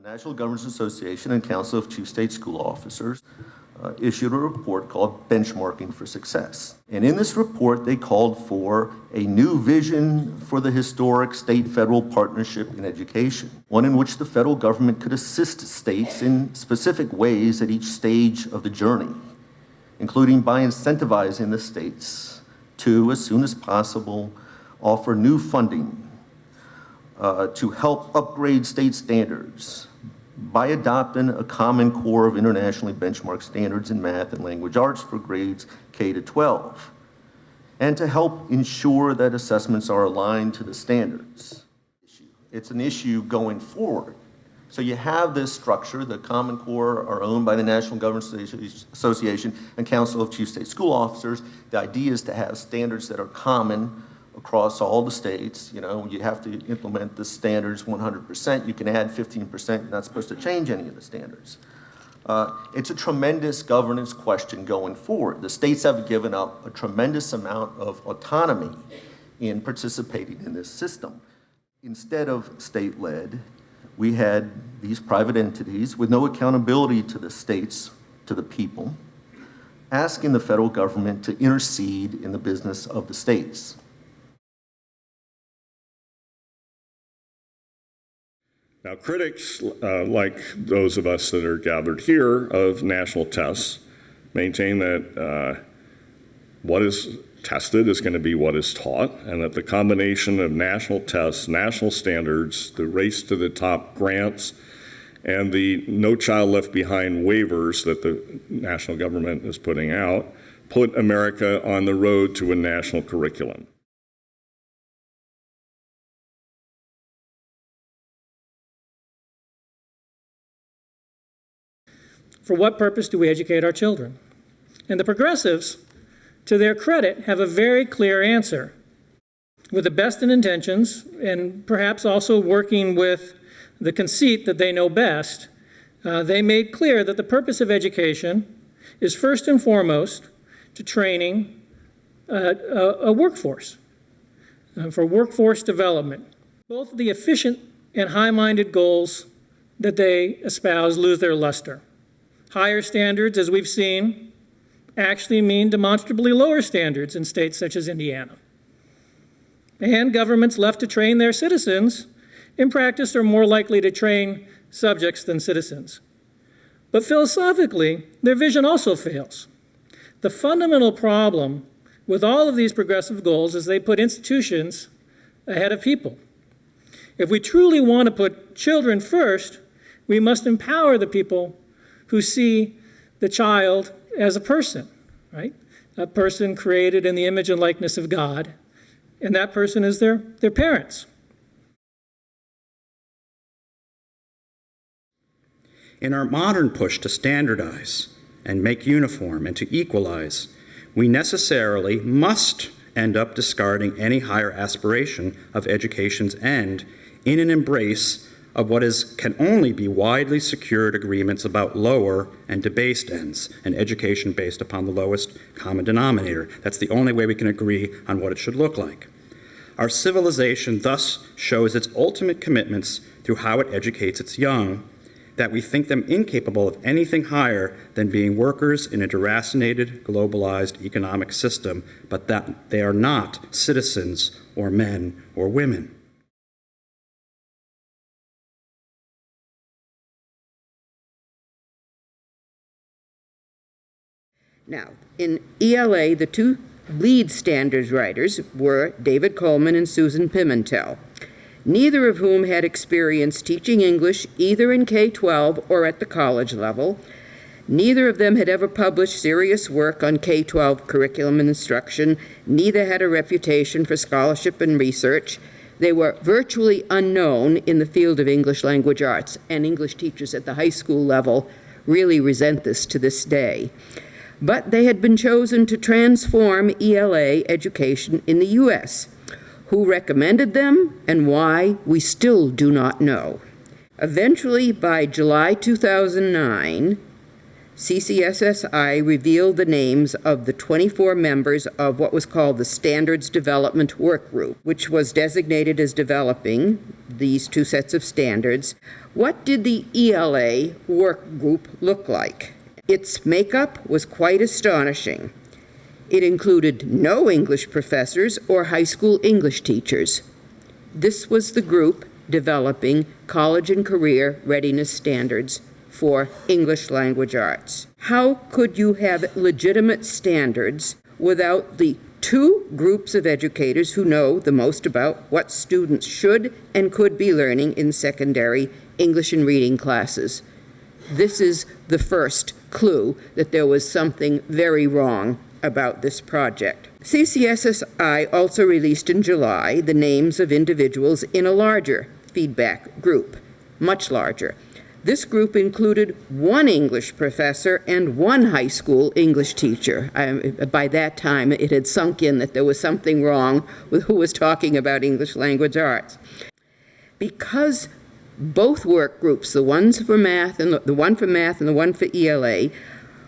The National Governors Association and Council of Chief State School Officers issued a report called Benchmarking for Success. And in this report, they called for a new vision for the historic state-federal partnership in education, one in which the federal government could assist states in specific ways at each stage of the journey, including by incentivizing the states to, as soon as possible, offer new funding to help upgrade state standards by adopting a common core of internationally benchmarked standards in math and language arts for grades K to 12, and to help ensure that assessments are aligned to the standards. It's an issue going forward. So you have this structure. The Common Core are owned by the National Governors Association and Council of Chief State School Officers. The idea is to have standards that are common across all the states. You know, you have to implement the standards 100%. You can add 15%. You're not supposed to change any of the standards. It's a tremendous governance question going forward. The states have given up a tremendous amount of autonomy in participating in this system. Instead of state-led, we had these private entities with no accountability to the states, to the people, asking the federal government to intercede in the business of the states. Now, critics, like those of us that are gathered here of national tests, maintain that what is tested is going to be what is taught, and that the combination of national tests, national standards, the race to the top grants, and the No Child Left Behind waivers that the national government is putting out put America on the road to a national curriculum. For what purpose do we educate our children? And the progressives, to their credit, have a very clear answer. With the best in intentions, and perhaps also working with the conceit that they know best, they made clear that the purpose of education is first and foremost to training a workforce, for workforce development. Both the efficient and high-minded goals that they espouse lose their luster. Higher standards, as we've seen, actually mean demonstrably lower standards in states such as Indiana. And governments left to train their citizens, in practice, are more likely to train subjects than citizens. But philosophically, their vision also fails. The fundamental problem with all of these progressive goals is they put institutions ahead of people. If we truly want to put children first, we must empower the people who see the child as a person, right? A person created in the image and likeness of God, and that person is their parents. In our modern push to standardize and make uniform and to equalize, we necessarily must end up discarding any higher aspiration of education's end in an embrace of what can only be widely secured agreements about lower and debased ends, an education based upon the lowest common denominator. That's the only way we can agree on what it should look like. Our civilization thus shows its ultimate commitments through how it educates its young, that we think them incapable of anything higher than being workers in a deracinated, globalized economic system, but that they are not citizens or men or women. Now, in ELA, the two lead standards writers were David Coleman and Susan Pimentel, neither of whom had experience teaching English either in K-12 or at the college level. Neither of them had ever published serious work on K-12 curriculum and instruction. Neither had a reputation for scholarship and research. They were virtually unknown in the field of English language arts, and English teachers at the high school level really resent this to this day. But they had been chosen to transform ELA education in the U.S. Who recommended them and why, we still do not know. Eventually, by July 2009, CCSSI revealed the names of the 24 members of what was called the Standards Development Work Group, which was designated as developing these two sets of standards. What did the ELA work group look like? Its makeup was quite astonishing. It included no English professors or high school English teachers. This was the group developing college and career readiness standards for English language arts. How could you have legitimate standards without the two groups of educators who know the most about what students should and could be learning in secondary English and reading classes? This is the first clue that there was something very wrong about this project. CCSSI also released in July the names of individuals in a larger feedback group, much larger. This group included one English professor and one high school English teacher. By that time, it had sunk in that there was something wrong with who was talking about English language arts. Because both work groups, the one for math and the one for ELA,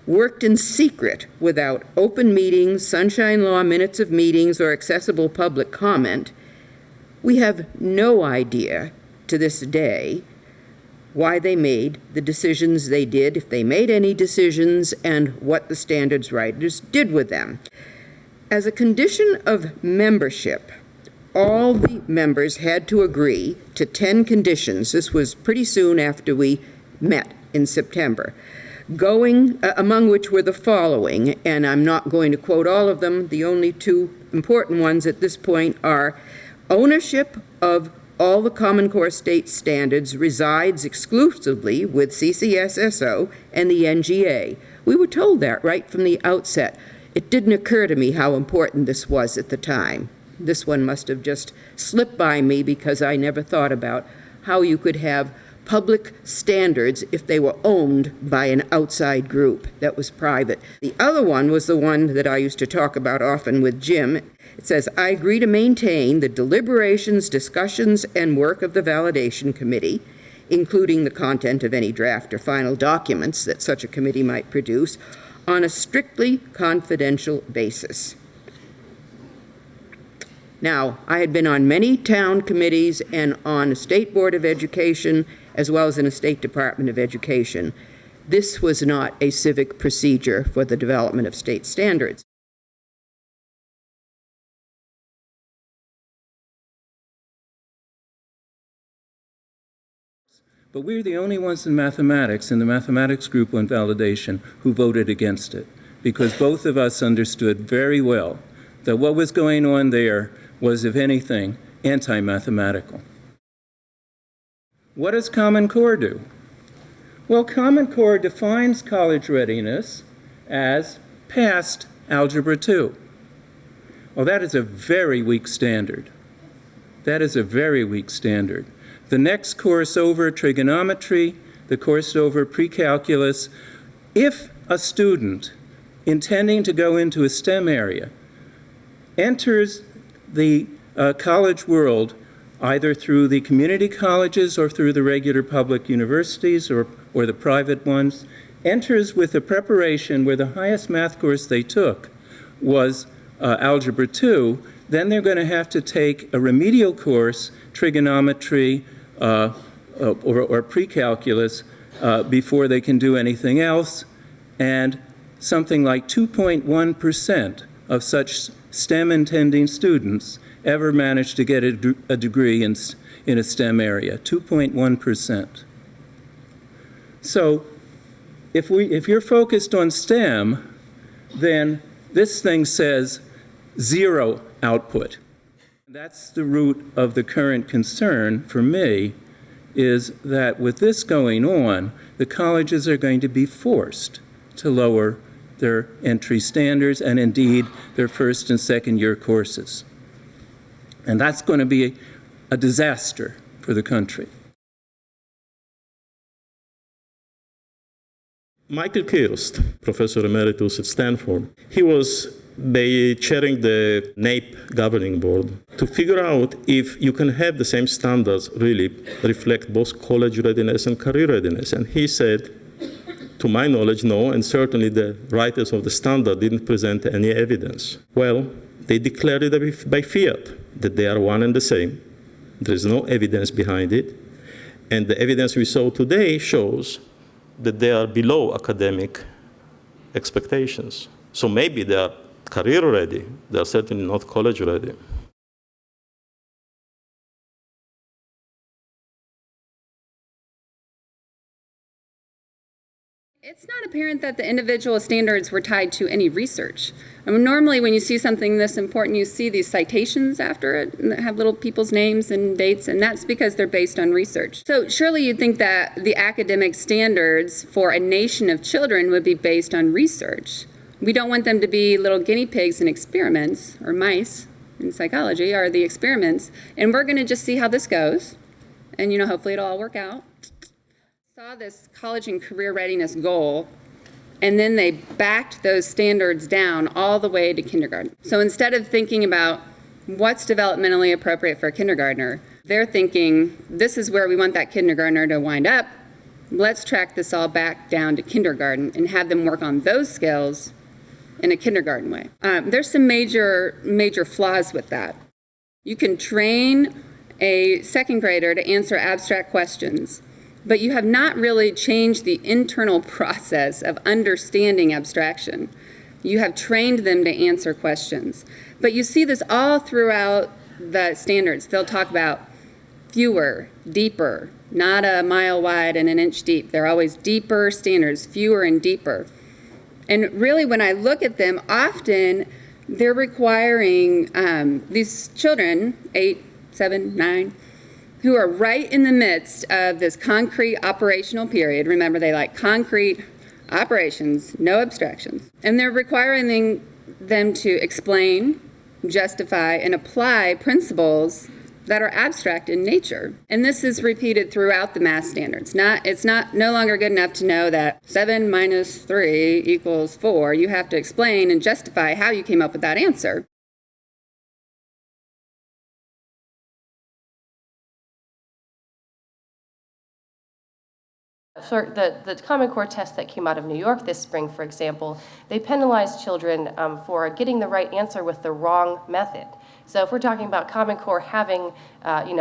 worked in secret without open meetings, sunshine law minutes of meetings, or accessible public comment, we have no idea to this day why they made the decisions they did, if they made any decisions, and what the standards writers did with them. As a condition of membership, all the members had to agree to 10 conditions. This was pretty soon after we met in September, among which were the following, and I'm not going to quote all of them. The only two important ones at this point are ownership of all the Common Core state standards resides exclusively with CCSSO and the NGA. We were told that right from the outset. It didn't occur to me how important this was at the time. This one must have just slipped by me because I never thought about how you could have public standards if they were owned by an outside group that was private. The other one was the one that I used to talk about often with Jim. It says, I agree to maintain the deliberations, discussions, and work of the validation committee, including the content of any draft or final documents that such a committee might produce, on a strictly confidential basis. Now, I had been on many town committees and on a state board of education, as well as in a state department of education. This was not a civic procedure for the development of state standards. But we're the only ones in mathematics, in the mathematics group on validation, who voted against it, because both of us understood very well that what was going on there was, if anything, anti-mathematical. What does Common Core do? Well, Common Core defines college readiness as past Algebra 2. Well, that is a very weak standard. That is a very weak standard. The next course over, trigonometry, the course over, pre-calculus, if a student intending to go into a STEM area enters the college world either through the community colleges or through the regular public universities or the private ones, enters with a preparation where the highest math course they took was Algebra 2, then they're going to have to take a remedial course, trigonometry or pre-calculus, before they can do anything else, and something like 2.1% of such STEM-intending students ever manage to get a degree in a STEM area, 2.1%. So if you're focused on STEM, then this thing says zero output. That's the root of the current concern for me, is that with this going on, the colleges are going to be forced to lower their entry standards and indeed their first and second year courses. And that's going to be a disaster for the country. Michael Kirst, professor emeritus at Stanford, he was chairing the NAEP governing board to figure out if you can have the same standards really reflect both college readiness and career readiness. And he said, to my knowledge, no, and certainly the writers of the standard didn't present any evidence. Well, they declared it by fiat, that they are one and the same. There is no evidence behind it. And the evidence we saw today shows that they are below academic expectations. So maybe they are career ready, they are certainly not college ready. It's not apparent that the individual standards were tied to any research. I mean, normally when you see something this important, you see these citations after it and that have little people's names and dates, and that's because they're based on research. So surely you'd think that the academic standards for a nation of children would be based on research. We don't want them to be little guinea pigs in experiments, or mice in psychology are the experiments, and we're going to just see how this goes, and hopefully it'll all work out. Saw this college and career readiness goal, and then they backed those standards down all the way to kindergarten. So instead of thinking about what's developmentally appropriate for a kindergartner, they're thinking, this is where we want that kindergartner to wind up. Let's track this all back down to kindergarten and have them work on those skills in a kindergarten way. There's some major flaws with that. You can train a second grader to answer abstract questions, but you have not really changed the internal process of understanding abstraction. You have trained them to answer questions. But you see this all throughout the standards. They'll talk about fewer, deeper, not a mile wide and an inch deep. They're always deeper standards, fewer and deeper. And really, when I look at them, often they're requiring these children, 8, 7, 9, who are right in the midst of this concrete operational period. Remember, they like concrete operations, no abstractions. And they're requiring them to explain, justify, and apply principles that are abstract in nature. And this is repeated throughout the math standards. It's no longer good enough to know that 7 minus 3 equals 4. You have to explain and justify how you came up with that answer. For the Common Core test that came out of New York this spring, for example, they penalized children for getting the right answer with the wrong method. So if we're talking about Common Core having,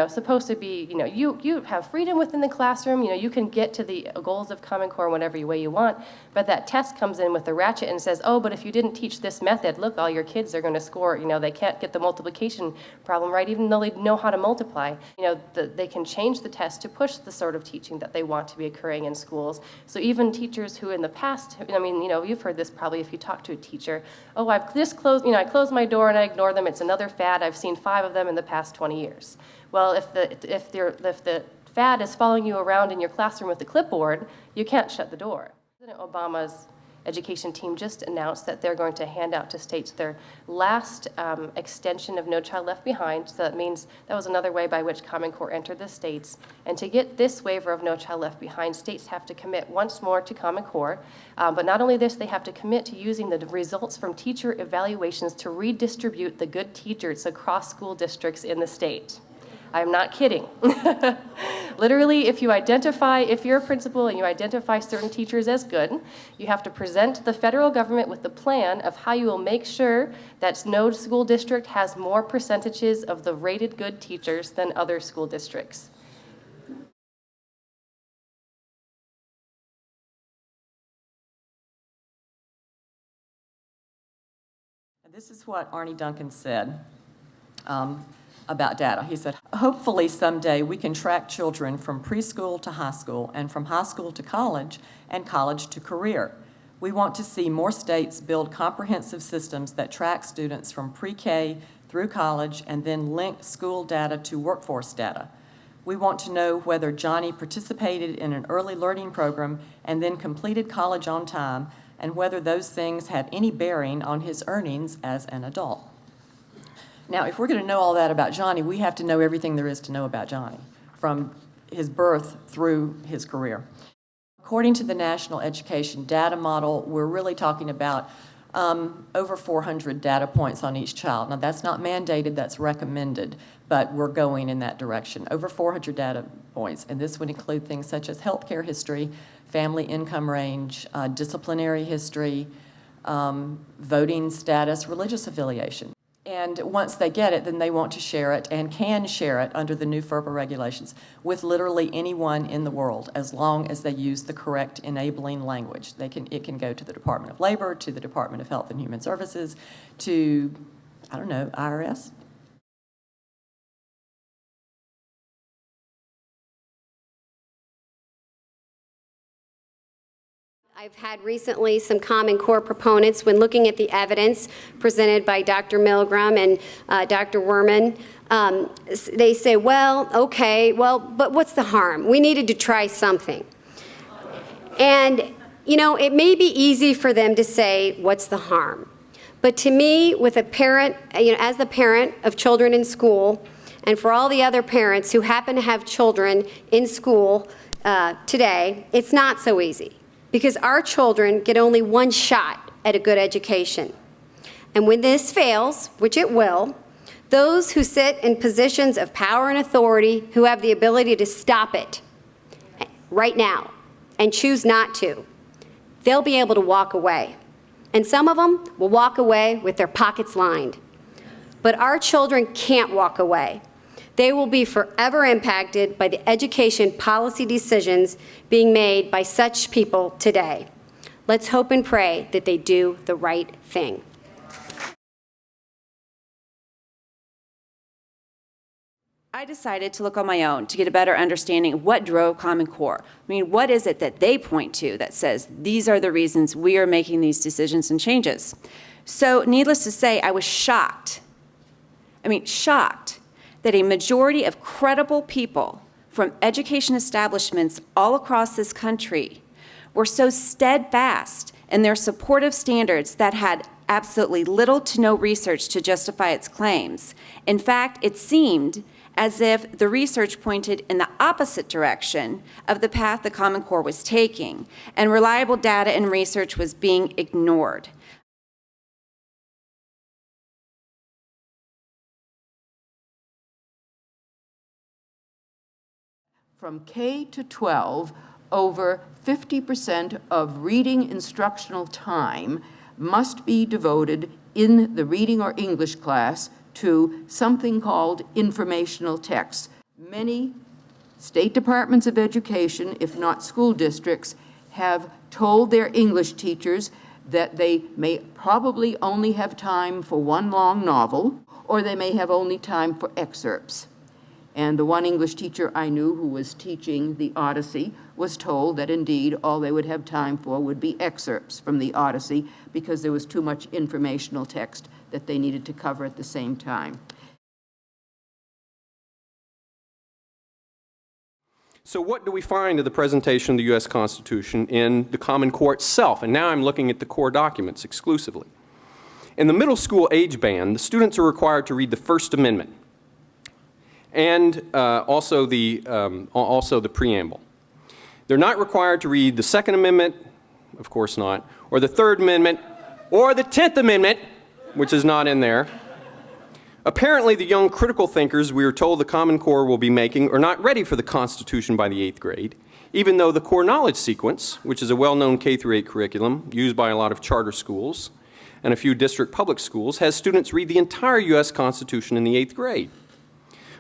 supposed to be, you have freedom within the classroom, you can get to the goals of Common Core whatever way you want, but that test comes in with the ratchet and says, oh, but if you didn't teach this method, look, all your kids are going to score, they can't get the multiplication problem right, even though they know how to multiply. They can change the test to push the sort of teaching that they want to be occurring in schools. So even teachers who in the past, you've heard this probably if you talk to a teacher, oh, I've just closed, I closed my door and I ignore them, it's another fad, I've seen 5 of them in the past 20 years. Well, if the fad is following you around in your classroom with a clipboard, you can't shut the door. President Obama's education team just announced that they're going to hand out to states their last extension of No Child Left Behind. So that means that was another way by which Common Core entered the states. And to get this waiver of No Child Left Behind, states have to commit once more to Common Core. But not only this, they have to commit to using the results from teacher evaluations to redistribute the good teachers across school districts in the state. I'm not kidding. Literally, if you're a principal and you identify certain teachers as good, you have to present the federal government with the plan of how you will make sure that no school district has more percentages of the rated good teachers than other school districts. This is what Arnie Duncan said about data. He said, hopefully someday we can track children from preschool to high school and from high school to college and college to career. We want to see more states build comprehensive systems that track students from pre-K through college and then link school data to workforce data. We want to know whether Johnny participated in an early learning program and then completed college on time, and whether those things had any bearing on his earnings as an adult. Now, if we're going to know all that about Johnny, we have to know everything there is to know about Johnny, from his birth through his career. According to the National Education Data Model, we're really talking about over 400 data points on each child. Now, that's not mandated, that's recommended, but we're going in that direction. Over 400 data points, and this would include things such as healthcare history, family income range, disciplinary history, voting status, religious affiliation. And once they get it, then they want to share it and can share it under the new FERPA regulations with literally anyone in the world, as long as they use the correct enabling language. It can go to the Department of Labor, to the Department of Health and Human Services, to, I don't know, IRS. I've had recently some Common Core proponents, when looking at the evidence presented by Dr. Milgram and Dr. Werman, they say, well, okay, well, but what's the harm? We needed to try something. And, you know, it may be easy for them to say, what's the harm? But to me, with a parent, you know, as the parent of children in school, and for all the other parents who happen to have children in school today, it's not so easy. Because our children get only one shot at a good education. And when this fails, which it will, those who sit in positions of power and authority, who have the ability to stop it right now and choose not to, they'll be able to walk away. And some of them will walk away with their pockets lined. But our children can't walk away. They will be forever impacted by the education policy decisions being made by such people today. Let's hope and pray that they do the right thing. I decided to look on my own to get a better understanding of what drove Common Core. I mean, what is it that they point to that says these are the reasons we are making these decisions and changes? So needless to say, I was shocked. Shocked that a majority of credible people from education establishments all across this country were so steadfast in their support of standards that had absolutely little to no research to justify its claims. In fact, it seemed as if the research pointed in the opposite direction of the path the Common Core was taking, and reliable data and research was being ignored. From K to 12, over 50% of reading instructional time must be devoted in the reading or English class to something called informational texts. Many state departments of education, if not school districts, have told their English teachers that they may probably only have time for one long novel, or they may have only time for excerpts. And the one English teacher I knew who was teaching the Odyssey was told that indeed all they would have time for would be excerpts from the Odyssey because there was too much informational text that they needed to cover at the same time. So what do we find of the presentation of the U.S. Constitution in the Common Core itself? And now I'm looking at the core documents exclusively. In the middle school age band, the students are required to read the First Amendment and also the preamble. They're not required to read the Second Amendment, of course not, or the Third Amendment, or the 10th Amendment, which is not in there. Apparently, the young critical thinkers we are told the Common Core will be making are not ready for the Constitution by the 8th grade, even though the core knowledge sequence, which is a well-known K-8 curriculum used by a lot of charter schools and a few district public schools, has students read the entire U.S. Constitution in the 8th grade.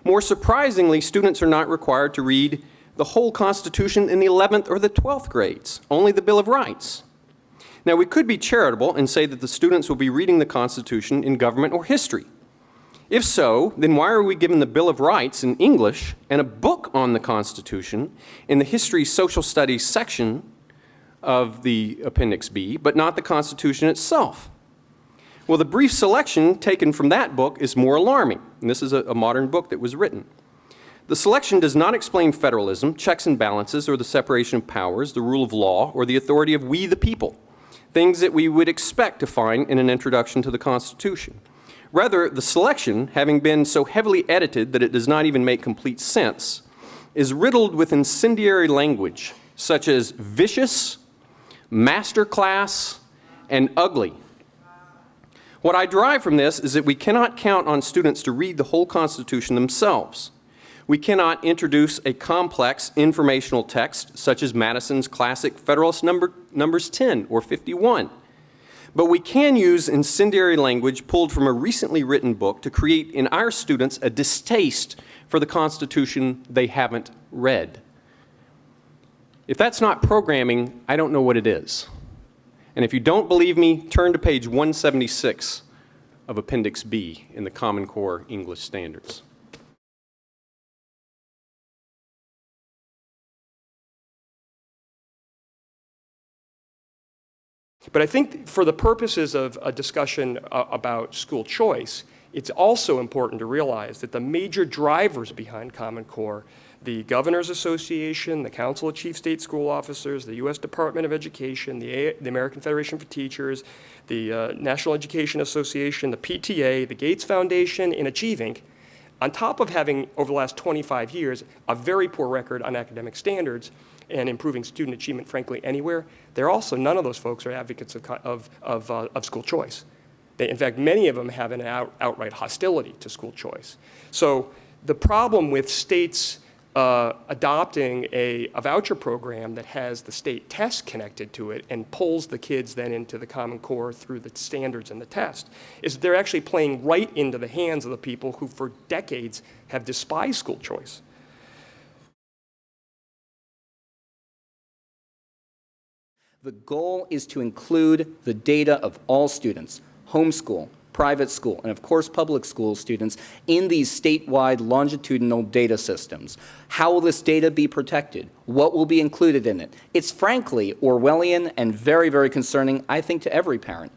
More surprisingly, students are not required to read the whole Constitution in the 11th or the 12th grades, only the Bill of Rights. Now, we could be charitable and say that the students will be reading the Constitution in government or history. If so, then why are we given the Bill of Rights in English and a book on the Constitution in the History Social Studies section of the Appendix B, but not the Constitution itself? Well, the brief selection taken from that book is more alarming, and this is a modern book that was written. The selection does not explain federalism, checks and balances, or the separation of powers, the rule of law, or the authority of we the people, things that we would expect to find in an introduction to the Constitution. Rather, the selection, having been so heavily edited that it does not even make complete sense, is riddled with incendiary language such as vicious, masterclass, and ugly. What I derive from this is that we cannot count on students to read the whole Constitution themselves. We cannot introduce a complex informational text such as Madison's classic Federalist Numbers 10 or 51. But we can use incendiary language pulled from a recently written book to create in our students a distaste for the Constitution they haven't read. If that's not programming, I don't know what it is. And if you don't believe me, turn to page 176 of Appendix B in the Common Core English Standards. But I think for the purposes of a discussion about school choice, it's also important to realize that the major drivers behind Common Core, the Governors Association, the Council of Chief State School Officers, the U.S. Department of Education, the American Federation for Teachers, the National Education Association, the PTA, the Gates Foundation, in Achieving, on top of having, over the last 25 years, a very poor record on academic standards and improving student achievement, frankly, anywhere, they're also, none of those folks are advocates of school choice. In fact, many of them have an outright hostility to school choice. So the problem with states adopting a voucher program that has the state test connected to it and pulls the kids then into the Common Core through the standards and the test is they're actually playing right into the hands of the people who for decades have despised school choice. The goal is to include the data of all students, homeschool, private school, and of course public school students, in these statewide longitudinal data systems. How will this data be protected? What will be included in it? It's frankly Orwellian and very, very concerning, I think, to every parent.